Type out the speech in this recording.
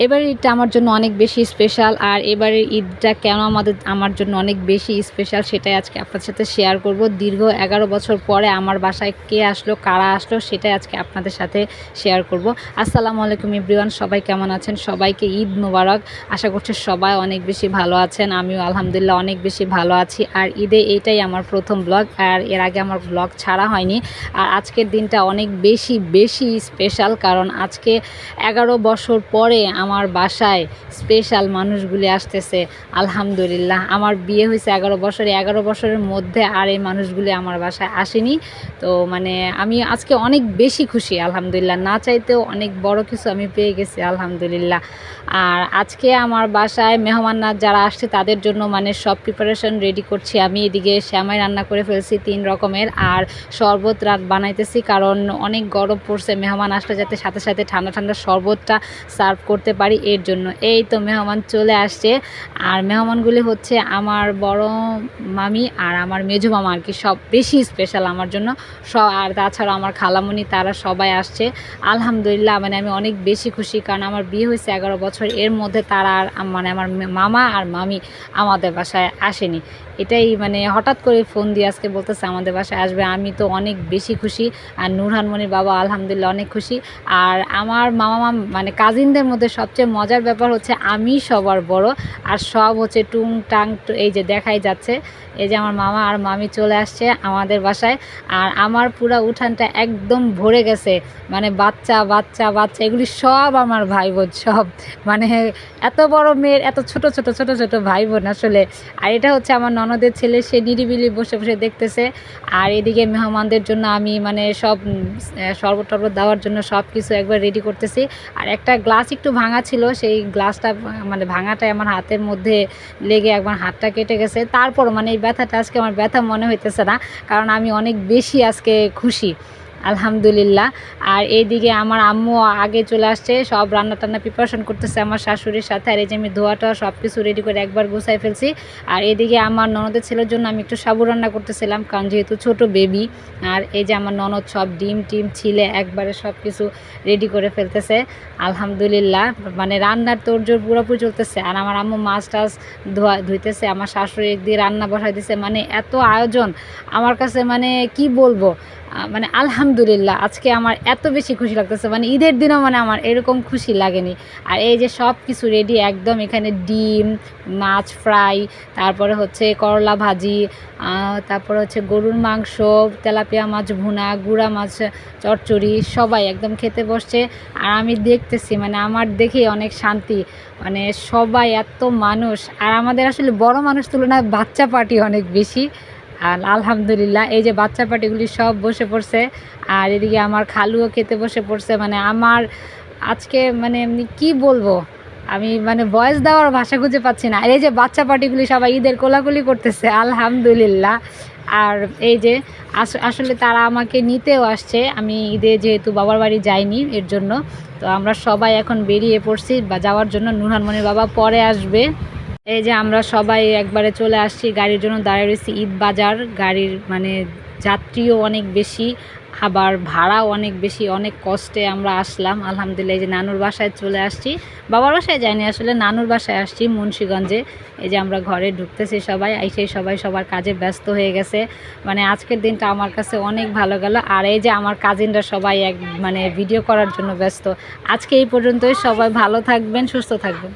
এবারের ঈদটা আমার জন্য অনেক বেশি স্পেশাল। আর এবারের ঈদটা কেন আমার জন্য অনেক বেশি স্পেশাল সেটাই আজকে আপনার সাথে শেয়ার করব। দীর্ঘ 11 বছর পরে আমার বাসায় কে আসলো, কারা আসলো সেটাই আজকে আপনাদের সাথে শেয়ার করব। আসসালামু আলাইকুম এভরিওয়ান, সবাই কেমন আছেন? সবাইকে ঈদ মোবারক। আশা করছি সবাই অনেক বেশি ভালো আছেন। আমিও আলহামদুলিল্লাহ অনেক বেশি ভালো আছি। আর ঈদে এইটাই আমার প্রথম ব্লগ, আর এর আগে আমার ব্লগ ছাড়া হয়নি। আর আজকের দিনটা অনেক বেশি স্পেশাল, কারণ আজকে 11 বছর পরে আমার বাসায় স্পেশাল মানুষগুলি আসতেছে। আলহামদুলিল্লাহ, আমার বিয়ে হয়েছে 11 বছরে, 11 বছরের মধ্যে আর এই মানুষগুলি আমার বাসায় আসেনি। তো মানে আমি আজকে অনেক বেশি খুশি আলহামদুলিল্লাহ, না চাইতেও অনেক বড় কিছু আমি পেয়ে গেছি আলহামদুলিল্লাহ। আর আজকে আমার বাসায় মেহমানরা যারা আসছে তাদের জন্য মানে সব প্রিপারেশন রেডি করছি আমি। এদিকে শ্যামাই রান্না করে ফেলছি 3 রকমের, আর শরবত বানাইতেছি, কারণ অনেক গরম পড়ছে, মেহমান আসলে যাতে সাথে সাথে ঠান্ডা ঠান্ডা শরবতটা সার্ভ করতে পারি এর জন্য। এই তো মেহমান চলে আসছে, আর মেহমানগুলি হচ্ছে আমার বড় মামি আর আমার মেজো মামা, আর কি সব বেশি স্পেশাল আমার জন্য সব। আর তাছাড়া আমার খালামণি তারা সবাই আসছে আলহামদুলিল্লাহ। মানে আমি অনেক বেশি খুশি, কারণ আমার বিয়ে হয়েছে 11 বছর, এর মধ্যে তারা আর মানে আমার মামা আর মামি আমাদের বাসায় আসেনি। এটাই মানে হঠাৎ করে ফোন দিয়ে আজকে বলতেছে আমাদের বাসায় আসবে, আমি তো অনেক বেশি খুশি। আর নূরহানমণির বাবা আলহামদুলিল্লাহ অনেক খুশি। আর আমার মামা মানে কাজিনদের মধ্যে সবচেয়ে মজার ব্যাপার হচ্ছে আমি সবার বড়, আর সব হচ্ছে টুং টাং, এই যে দেখাই যাচ্ছে, এই যে আমার মামা আর মামি চলে আসছে আমাদের বাসায়। আর আমার পুরা উঠানটা একদম ভরে গেছে, মানে বাচ্চা বাচ্চা বাচ্চা এগুলি সব আমার ভাই বোন সব। মানে এত বড় মেয়ের এত ছোট ছোট ছোট ছোট ভাই বোন আসলে। আর এটা হচ্ছে আমার ননদের ছেলে, সে নিরিবিলি বসে বসে দেখতেছে। আর এদিকে মেহমানদের জন্য আমি মানে সব শরবত টরবত দেওয়ার জন্য সব কিছু একবার রেডি করতেছি। আর একটা গ্লাস একটু ভাঙা ছিল, সেই গ্লাসটা মানে ভাঙাটাই আমার হাতের মধ্যে লেগে একবার হাতটা কেটে গেছে। তারপর মানে এই ব্যথাটা আজকে আমার ব্যথা মনে হইতেছে না, কারণ আমি অনেক বেশি আজকে খুশি আলহামদুলিল্লাহ। আর এইদিকে আমার আম্মু আগে চলে আসছে, সব রান্না টান্না প্রিপারেশন করতেছে আমার শাশুড়ির সাথে। আর এই যে আমি ধোয়াটা সব কিছু রেডি করে একবার গুছাই ফেলছি। আর এদিকে আমার ননদের ছেলের জন্য আমি একটু সাবু রান্না করতেছিলাম, কারণ যেহেতু ছোট বেবি। আর এই যে আমার ননদ সব ডিম টিম ছিলে একবারে সব কিছু রেডি করে ফেলতেছে আলহামদুলিল্লাহ। মানে রান্নার তোড়জোড় পুরোপুরি চলতেছে। আর আমার আম্মু মাছ টাছ ধুইতেছে, আমার শাশুড়ি দিয়ে রান্না বসাই দিছে। মানে এত আয়োজন আমার কাছে, মানে কি বলবো, মানে আলহামদুলিল্লাহ আজকে আমার এত বেশি খুশি লাগতেছে, মানে ঈদের দিনও মানে আমার এরকম খুশি লাগেনি। আর এই যে সব কিছু রেডি একদম, এখানে ডিম, মাছ ফ্রাই, তারপরে হচ্ছে করলা ভাজি, তারপরে হচ্ছে গরুর মাংস, তেলাপিয়া মাছ ভুনা, গুঁড়া মাছ চচ্চড়ি, সবাই একদম খেতে বসছে। আর আমি দেখতেছি, মানে আমার দেখেই অনেক শান্তি, মানে সবাই এত মানুষ। আর আমাদের আসলে বড় মানুষ তুলনায় বাচ্চা পার্টি অনেক বেশি। আর আলহামদুলিল্লাহ এই যে বাচ্চা পাটিগুলি সব বসে পড়ছে। আর এদিকে আমার খালুও খেতে বসে পড়ছে। মানে আমার আজকে মানে এমনি কী বলবো, আমি মানে ভয়েস দেওয়ার ভাষা খুঁজে পাচ্ছি না। আর এই যে বাচ্চা পাটিগুলি সবাই ঈদের কোলাকুলি করতেছে আলহামদুলিল্লাহ। আর এই যে আসলে তারা আমাকে নিতেও আসছে, আমি ঈদে যেহেতু বাবার বাড়ি যাইনি এর জন্য। তো আমরা সবাই এখন বেরিয়ে পড়ছি বা যাওয়ার জন্য। নূরহানমণির বাবা পরে আসবে। এই যে আমরা সবাই একবারে চলে আসছি, গাড়ির জন্য দাঁড়িয়ে রয়েছি ঈদ বাজার। গাড়ির মানে যাত্রীও অনেক বেশি, আবার ভাড়াও অনেক বেশি, অনেক কষ্টে আমরা আসলাম আলহামদুলিল্লাহ। এই যে নানুর বাসায় চলে আসছি, বাবার বাসায় যাইনি আসলে, নানুর বাসায় আসছি মুন্সিগঞ্জে। এই যে আমরা ঘরে ঢুকতেছি সবাই, সেই সবাই সবার কাজে ব্যস্ত হয়ে গেছে। মানে আজকের দিনটা আমার কাছে অনেক ভালো গেল। আর এই যে আমার কাজিনরা সবাই মানে ভিডিও করার জন্য ব্যস্ত। আজকে এই পর্যন্তই, সবাই ভালো থাকবেন, সুস্থ থাকবেন।